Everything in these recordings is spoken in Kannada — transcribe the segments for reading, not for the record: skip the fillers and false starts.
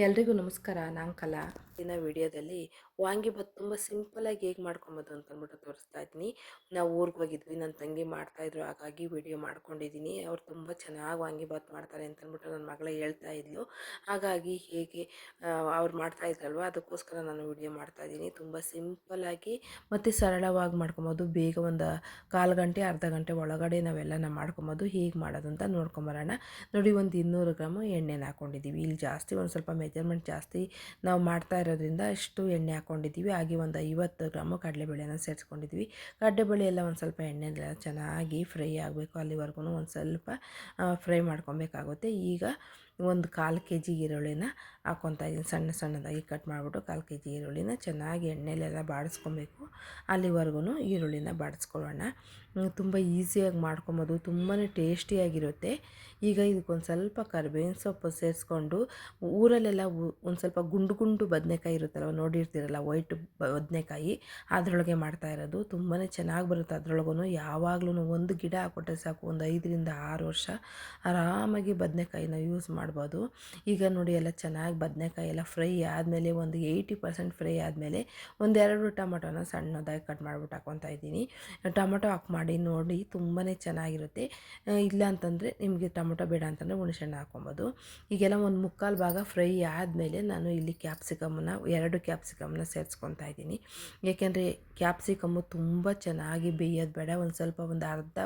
ಎಲ್ರಿಗೂ ನಮಸ್ಕಾರ. ನಾನು ಕಲಾ. ದಿನ ವಿಡಿಯೋದಲ್ಲಿ ವಾಂಗಿಬಾತ್ ತುಂಬ ಸಿಂಪಲಾಗಿ ಹೇಗೆ ಮಾಡ್ಕೊಬೋದು ಅಂತ ಅಂದ್ಬಿಟ್ಟು ತೋರಿಸ್ತಾ ಇದ್ದೀನಿ. ನಾವು ಊರಿಗೆ ಹೋಗಿದ್ವಿ, ನನ್ನ ತಂಗಿ ಮಾಡ್ತಾಯಿದ್ರು, ಹಾಗಾಗಿ ವಿಡಿಯೋ ಮಾಡ್ಕೊಂಡಿದ್ದೀನಿ. ಅವ್ರು ತುಂಬ ಚೆನ್ನಾಗಿ ವಾಂಗಿಬಾತ್ ಮಾಡ್ತಾರೆ ಅಂತ ಅಂದ್ಬಿಟ್ಟು ನನ್ನ ಮಗಳೇ ಹೇಳ್ತಾ ಇದ್ಲು. ಹಾಗಾಗಿ ಹೇಗೆ ಅವ್ರು ಮಾಡ್ತಾಯಿದ್ರಲ್ವ, ಅದಕ್ಕೋಸ್ಕರ ನಾನು ವಿಡಿಯೋ ಮಾಡ್ತಾಯಿದ್ದೀನಿ. ತುಂಬ ಸಿಂಪಲಾಗಿ ಮತ್ತು ಸರಳವಾಗಿ ಮಾಡ್ಕೊಬೋದು. ಬೇಗ ಒಂದು ಕಾಲು ಗಂಟೆ ಅರ್ಧ ಗಂಟೆ ಒಳಗಡೆ ನಾವೆಲ್ಲನ ಮಾಡ್ಕೊಬೋದು. ಹೇಗೆ ಮಾಡೋದು ಅಂತ ನೋಡ್ಕೊಂಬರೋಣ. ನೋಡಿ, ಒಂದು 200 ಗ್ರಾಮು ಎಣ್ಣೆನ ಹಾಕ್ಕೊಂಡಿದ್ದೀವಿ. ಇಲ್ಲಿ ಜಾಸ್ತಿ ಒಂದು ಸ್ವಲ್ಪ ಮೆಜರ್ಮೆಂಟ್ ಜಾಸ್ತಿ ನಾವು ಮಾಡ್ತಾ ಇರೋದ್ರಿಂದ ಇಷ್ಟು ಎಣ್ಣೆ ಹಾಕ್ಕೊಂಡಿದ್ದೀವಿ. ಹಾಗೆ ಒಂದು 50 ಗ್ರಾಮು ಕಡಲೆಬೇಳೆನ ಸೇರಿಸ್ಕೊಂಡಿದ್ದೀವಿ. ಕಡಲೆಬೇಳೆ ಎಲ್ಲ ಒಂದು ಸ್ವಲ್ಪ ಎಣ್ಣೆಲ್ಲ ಚೆನ್ನಾಗಿ ಫ್ರೈ ಆಗಬೇಕು, ಅಲ್ಲಿವರೆಗೂ ಒಂದು ಸ್ವಲ್ಪ ಫ್ರೈ ಮಾಡ್ಕೊಬೇಕಾಗುತ್ತೆ. ಈಗ ಒಂದು 1/4 kg ಈರುಳ್ಳಿನ ಹಾಕ್ಕೊತಾ ಇದ್ದೀನಿ. ಸಣ್ಣದಾಗಿ ಕಟ್ ಮಾಡಿಬಿಟ್ಟು 1/4 kg ಈರುಳ್ಳಿನ ಚೆನ್ನಾಗಿ ಎಣ್ಣೆಲೆಲ್ಲ ಬಾಡಿಸ್ಕೊಬೇಕು. ಅಲ್ಲಿವರೆಗೂ ಈರುಳ್ಳಿನ ಬಾಡಿಸ್ಕೊಳ್ಳೋಣ. ತುಂಬ ಈಸಿಯಾಗಿ ಮಾಡ್ಕೊಬೋದು, ತುಂಬಾ ಟೇಸ್ಟಿಯಾಗಿರುತ್ತೆ. ಈಗ ಇದಕ್ಕೊಂದು ಸ್ವಲ್ಪ ಕರಿಬೇವಿನ ಸೊಪ್ಪು ಸೇರಿಸ್ಕೊಂಡು, ಊರಲ್ಲೆಲ್ಲ ಒಂದು ಸ್ವಲ್ಪ ಗುಂಡು ಬದನೆಕಾಯಿ ಇರುತ್ತಲ್ವ, ನೋಡಿರ್ತೀರಲ್ಲ, ವೈಟ್ ಬದನೆಕಾಯಿ, ಅದರೊಳಗೆ ಮಾಡ್ತಾ ಇರೋದು. ತುಂಬಾ ಚೆನ್ನಾಗಿ ಬರುತ್ತೆ. ಅದರೊಳಗೂ ಯಾವಾಗಲೂ ಒಂದು ಗಿಡ ಹಾಕ್ಬಿಟ್ರೆ ಸಾಕು, ಒಂದು 5ರಿಂದ 6 ವರ್ಷ ಆರಾಮಾಗಿ ಬದನೆಕಾಯಿನ ಯೂಸ್ ಮಾಡ್ಬೋದು. ಈಗ ನೋಡಿ, ಎಲ್ಲ ಚೆನ್ನಾಗಿ ಬದನೆಕಾಯಿ ಎಲ್ಲ ಫ್ರೈ ಆದಮೇಲೆ, ಒಂದು 80% ಫ್ರೈ ಆದಮೇಲೆ, ಒಂದೆರಡು ಟೊಮೊಟೊನ ಸಣ್ಣದಾಗಿ ಕಟ್ ಮಾಡಿಬಿಟ್ಟು ಹಾಕ್ಕೊತಾ ಇದ್ದೀನಿ. ಟೊಮೊಟೊ ಹಾಕಿ ಮಾಡಿ ನೋಡಿ, ತುಂಬಾ ಚೆನ್ನಾಗಿರುತ್ತೆ. ಇಲ್ಲ ಅಂತಂದರೆ, ನಿಮಗೆ ಟೊಮೊಟೊ ಬೇಡ ಅಂತಂದರೆ ಹುಣಸೆಹಣ್ಣು ಹಾಕ್ಕೊಬೋದು. ಈಗೆಲ್ಲ ಒಂದು 3/4 ಭಾಗ ಫ್ರೈ ಆದಮೇಲೆ ನಾನು ಇಲ್ಲಿ ಕ್ಯಾಪ್ಸಿಕಮ್ಮನ್ನ 2 ಕ್ಯಾಪ್ಸಿಕಮ್ನ ಸೇರಿಸ್ಕೊತಾ ಇದ್ದೀನಿ. ಏಕೆಂದರೆ ಕ್ಯಾಪ್ಸಿಕಮ್ಮು ತುಂಬ ಚೆನ್ನಾಗಿ ಬೇಯೋದು ಬೇಡ, ಒಂದು ಸ್ವಲ್ಪ ಒಂದು ಅರ್ಧ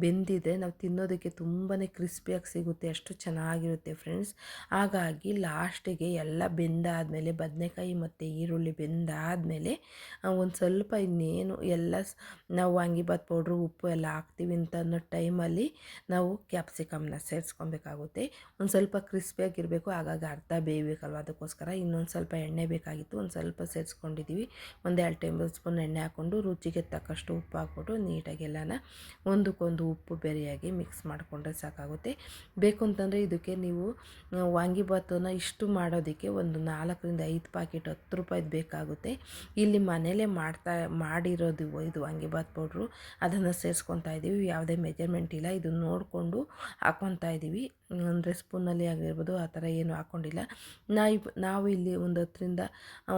ಬೆಂದಿದ್ರೆ ನಾವು ತಿನ್ನೋದಕ್ಕೆ ತುಂಬಾ ಕ್ರಿಸ್ಪಿಯಾಗಿ ಸಿಗುತ್ತೆ, ಅಷ್ಟು ಚೆನ್ನಾಗಿರುತ್ತೆ ಫ್ರೆಂಡ್ಸ್. ಹಾಗಾಗಿ ಲಾಸ್ಟಿಗೆ ಎಲ್ಲ ಬೆಂದಾದಮೇಲೆ, ಬದನೆಕಾಯಿ ಮತ್ತು ಈರುಳ್ಳಿ ಬೆಂದಾದಮೇಲೆ, ಒಂದು ಸ್ವಲ್ಪ ಇನ್ನೇನು ಎಲ್ಲ ನಾವು ವಾಂಗಿಬಾತ್ ಪೌಡ್ರು, ಉಪ್ಪು ಎಲ್ಲ ಹಾಕ್ತೀವಿ ಅಂತ ಅನ್ನೋ ಟೈಮಲ್ಲಿ ನಾವು ಕ್ಯಾಪ್ಸಿಕಮ್ನ ಸೇರಿಸ್ಕೊಬೇಕಾಗುತ್ತೆ. ಒಂದು ಸ್ವಲ್ಪ ಕ್ರಿಸ್ಪಿಯಾಗಿರಬೇಕು, ಹಾಗಾಗಿ ಅರ್ಧ ಬೇಯಬೇಕಲ್ವ, ಅದಕ್ಕೋಸ್ಕರ ಇನ್ನೊಂದು ಸ್ವಲ್ಪ ಎಣ್ಣೆ ಬೇಕಾಗಿತ್ತು, ಒಂದು ಸ್ವಲ್ಪ ಸೇರಿಸ್ಕೊಂಡಿದ್ದೀವಿ. ಒಂದು 2 ಟೇಬಲ್ ಸ್ಪೂನ್ ಎಣ್ಣೆ ಹಾಕ್ಕೊಂಡು, ರುಚಿಗೆ ತಕ್ಕಷ್ಟು ಉಪ್ಪು ಹಾಕ್ಬಿಟ್ಟು ನೀಟಾಗಿ ಎಲ್ಲನ ಒಂದಕ್ಕೊಂದು ಉಪ್ಪು ಬೆರೆಯಾಗಿ ಮಿಕ್ಸ್ ಮಾಡಿಕೊಂಡ್ರೆ ಸಾಕಾಗುತ್ತೆ. ಬೇಕು ಅಂತಂದರೆ ಇದಕ್ಕೆ ನೀವು ವಾಂಗಿಬಾತನ್ನು ಇಷ್ಟು ಮಾಡೋದಕ್ಕೆ ಒಂದು 4ರಿಂದ 5 ಪ್ಯಾಕೆಟ್ 10 ರೂಪಾಯಿದು ಬೇಕಾಗುತ್ತೆ. ಇಲ್ಲಿ ಮನೇಲೇ ಮಾಡಿರೋದು ಇದು ವಾಂಗಿಬಾತ್ ಪೌಡ್ರು, ಅದನ್ನು ಸೇರಿಸ್ಕೊತಾ ಇದ್ದೀವಿ. ಯಾವುದೇ ಮೆಜರ್ಮೆಂಟ್ ಇಲ್ಲ, ಇದನ್ನು ನೋಡಿಕೊಂಡು ಹಾಕ್ಕೊತಾ ಇದ್ದೀವಿ. ಅಂದರೆ ಸ್ಪೂನಲ್ಲಿ ಆಗಿರ್ಬೋದು, ಆ ಥರ ಏನೂ ಹಾಕ್ಕೊಂಡಿಲ್ಲ. ನಾವು ಇಲ್ಲಿ ಒಂದು 10ರಿಂದ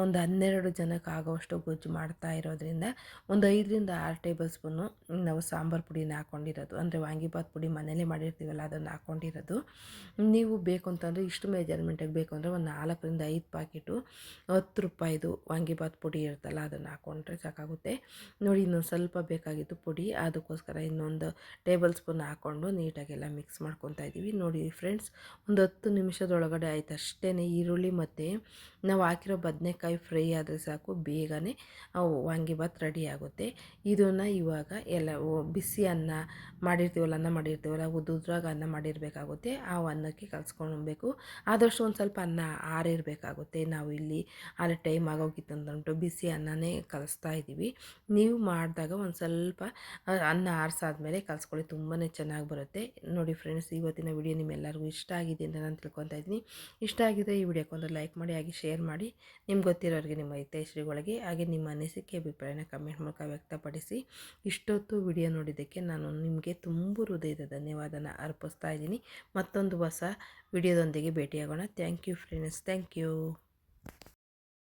ಒಂದು 12 ಜನಕ್ಕೆ ಆಗೋವಷ್ಟು ಗೊಜ್ಜು ಮಾಡ್ತಾ ಇರೋದ್ರಿಂದ ಒಂದು 5ರಿಂದ 6 ಟೇಬಲ್ ಸ್ಪೂನು ನಾವು ಸಾಂಬಾರು ಪುಡಿನ ಹಾಕ್ಕೊಂಡಿರೋದು, ಅಂದರೆ ವಾಂಗಿಬಾತ್ ಪುಡಿ ಮನೇಲೇ ಮಾಡಿರ್ತೀವಲ್ಲ, ಅದನ್ನು ಹಾಕ್ಕೊಂಡಿರೋದು. ನೀವು ಬೇಕು ಅಂತಂದರೆ ಇಷ್ಟು ಮೆಜರ್ಮೆಂಟಿಗೆ ಬೇಕು ಅಂದರೆ ಒಂದು 4ರಿಂದ 5 ಪ್ಯಾಕೆಟು 10 ರೂಪಾಯಿದು ವಾಂಗಿಬಾತ್ ಪುಡಿ ಇರುತ್ತಲ್ಲ, ಅದನ್ನು ಹಾಕ್ಕೊಂಡ್ರೆ ಸಾಕಾಗುತ್ತೆ. ನೋಡಿ, ಇನ್ನೊಂದು ಸ್ವಲ್ಪ ಬೇಕಾಗಿತ್ತು ಪುಡಿ, ಅದಕ್ಕೋಸ್ಕರ ಇನ್ನೊಂದು ಟೇಬಲ್ ಸ್ಪೂನ್ ಹಾಕ್ಕೊಂಡು ನೀಟಾಗೆಲ್ಲ ಮಿಕ್ಸ್ ಮಾಡ್ಕೊತಾ ಇದ್ದೀವಿ. ನೋಡಿ ಫ್ರೆಂಡ್ಸ್, ಒಂದು 10 ನಿಮಿಷದೊಳಗಡೆ ಆಯ್ತು ಅಷ್ಟೇ. ಈರುಳ್ಳಿ ಮತ್ತು ನಾವು ಹಾಕಿರೋ ಬದನೆಕಾಯಿ ಫ್ರೈ ಆದರೆ ಸಾಕು, ಬೇಗನೆ ವಾಂಗಿಬಾತ್ ರೆಡಿ ಆಗುತ್ತೆ. ಇದನ್ನು ಇವಾಗ ಎಲ್ಲ ಬಿಸಿ ಅನ್ನ ಮಾಡಿರ್ತೀವಲ್ಲ, ಉದ್ರಾಗ ಅನ್ನ ಮಾಡಿರಬೇಕಾಗುತ್ತೆ. ಆ ಅನ್ನಕ್ಕೆ ಕಲಿಸ್ಕೊಳ್ಬೇಕು. ಆದಷ್ಟು ಒಂದು ಸ್ವಲ್ಪ ಅನ್ನ ಆರಿರಬೇಕಾಗುತ್ತೆ. ನಾವು ಇಲ್ಲಿ ಅಲ್ಲಿ ಟೈಮ್ ಆಗೋಗಿತ್ತು ಅಂತಂದ್ಬಿಟ್ಟು ಬಿಸಿ ಅನ್ನನೇ ಕಲಿಸ್ತಾ ಇದ್ದೀವಿ. ನೀವು ಮಾಡಿದಾಗ ಒಂದು ಸ್ವಲ್ಪ ಅನ್ನ ಆರಿಸಾದ್ಮೇಲೆ ಕಲಿಸ್ಕೊಳ್ಳಿ, ತುಂಬಾ ಚೆನ್ನಾಗಿ ಬರುತ್ತೆ. ನೋಡಿ ಫ್ರೆಂಡ್ಸ್, ಇವತ್ತಿನ ವಿಡಿಯೋ ನಿಮ್ಮೆಲ್ಲರಿಗೂ ಇಷ್ಟ ಆಗಿದೆ ಅಂತ ನಾನು ತಿಳ್ಕೊತಾ ಇದ್ದೀನಿ. ಇಷ್ಟ ಆಗಿದ್ದರೆ ಈ ವಿಡಿಯೋಕ್ಕೊಂದು ಲೈಕ್ ಮಾಡಿ, ಹಾಗೆ ಶೇರ್ ಮಾಡಿ, ನಿಮ್ಗೆ ಗೊತ್ತಿರೋರಿಗೆ, ನಿಮ್ಮ ಹಿತೈಷಿಗಳಿಗೆ, ಹಾಗೆ ನಿಮ್ಮ ಅನಿಸಿಕೆ ಅಭಿಪ್ರಾಯನ ಕಮೆಂಟ್ ಮೂಲಕ ವ್ಯಕ್ತಪಡಿಸಿ. ಇಷ್ಟೊತ್ತು ವಿಡಿಯೋ ನೋಡಿದ್ದಕ್ಕೆ ನಾನು ನಿಮಗೆ ತುಂಬ ಹೃದಯದ ಧನ್ಯವಾದನ ಅರ್ಪಿಸ್ತಾ ಇದ್ದೀನಿ. ಮತ್ತೊಂದು ಹೊಸ ವಿಡಿಯೋದೊಂದಿಗೆ ಭೇಟಿಯಾಗೋಣ. Thank you friends, thank you.